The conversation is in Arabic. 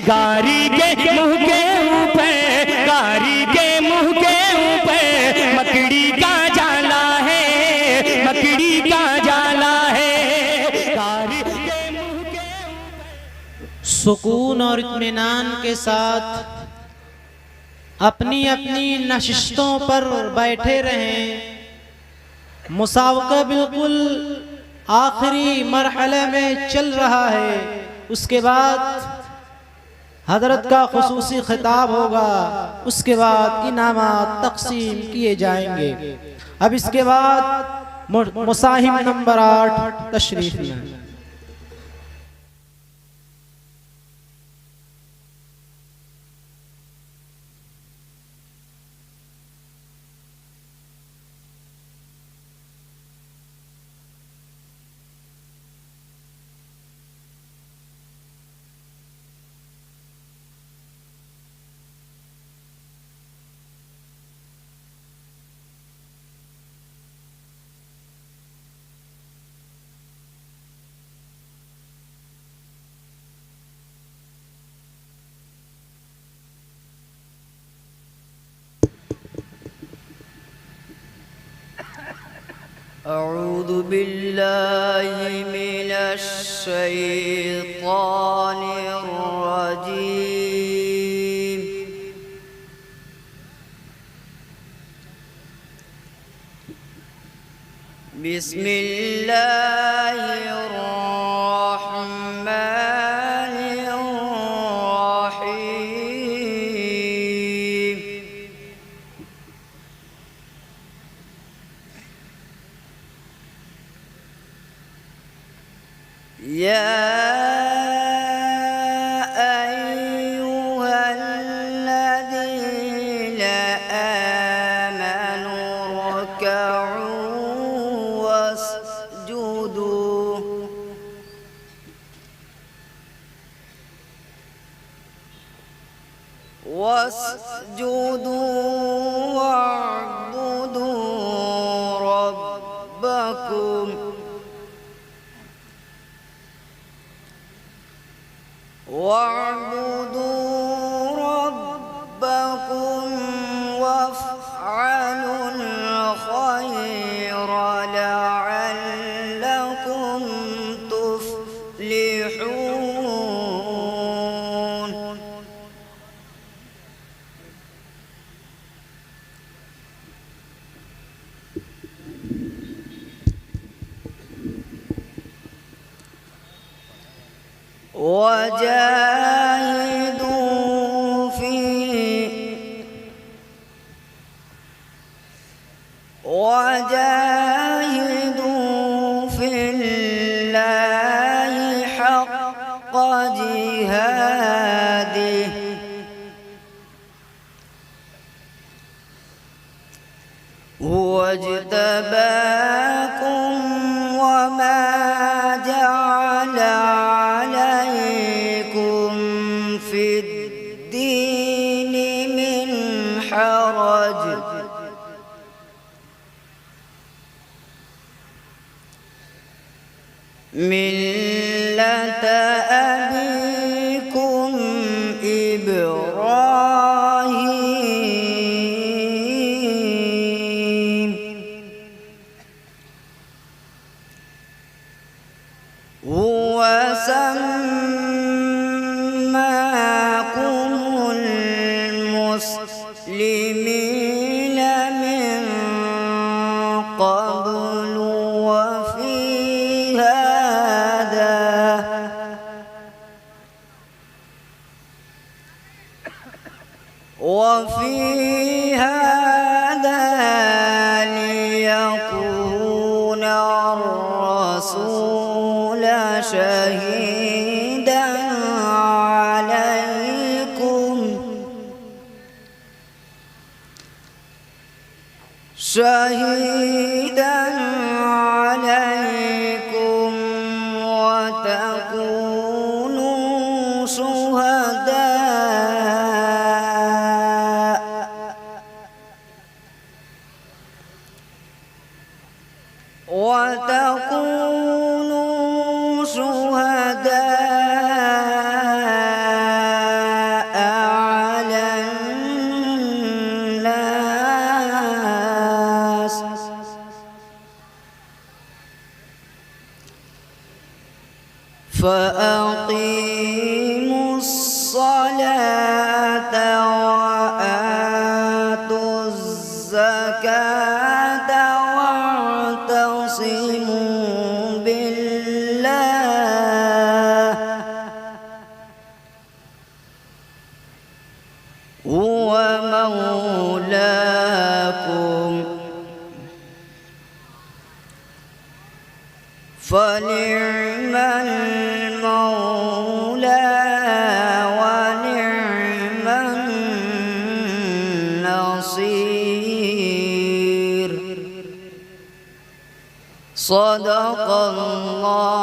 गारी के मुंह के ऊपर, गारी के मुंह के ऊपर मकड़ी का जाला है, मकड़ी का जाला है, गारी के मुंह के ऊपर। सुकून और इत्मीनान के साथ अपनी अपनी नशिस्तों पर बैठे रहें। मुसावका बिल्कुल आखिरी मरहले में चल रहा है। उसके बाद हजरत का खुसूसी खिताब होगा, उसके बाद इनामात तकसीम किए जाएंगे। अब इसके बाद मुसाहिम नंबर 8 तशरीफ में। أعوذ بالله من الشيطان الرجيم. بسم الله الرحمن الرحيم. يا أيها الذين آمنوا اركعوا واسجدوا واعبدوا ربكم وافعلوا الخير لعلكم تفلحون. وجاهدوا في الله حق جهاده هو اجتباكم وما جعل عليكم في الدين من حرج ملة أبيكم إبراهيم هو سماكم المسلمين من قبل وفي هذا ليكون الرسول شهيدا عليكم وتكونوا شهداء هو مولاكم فنعم المولى ونعم النصير صدق الله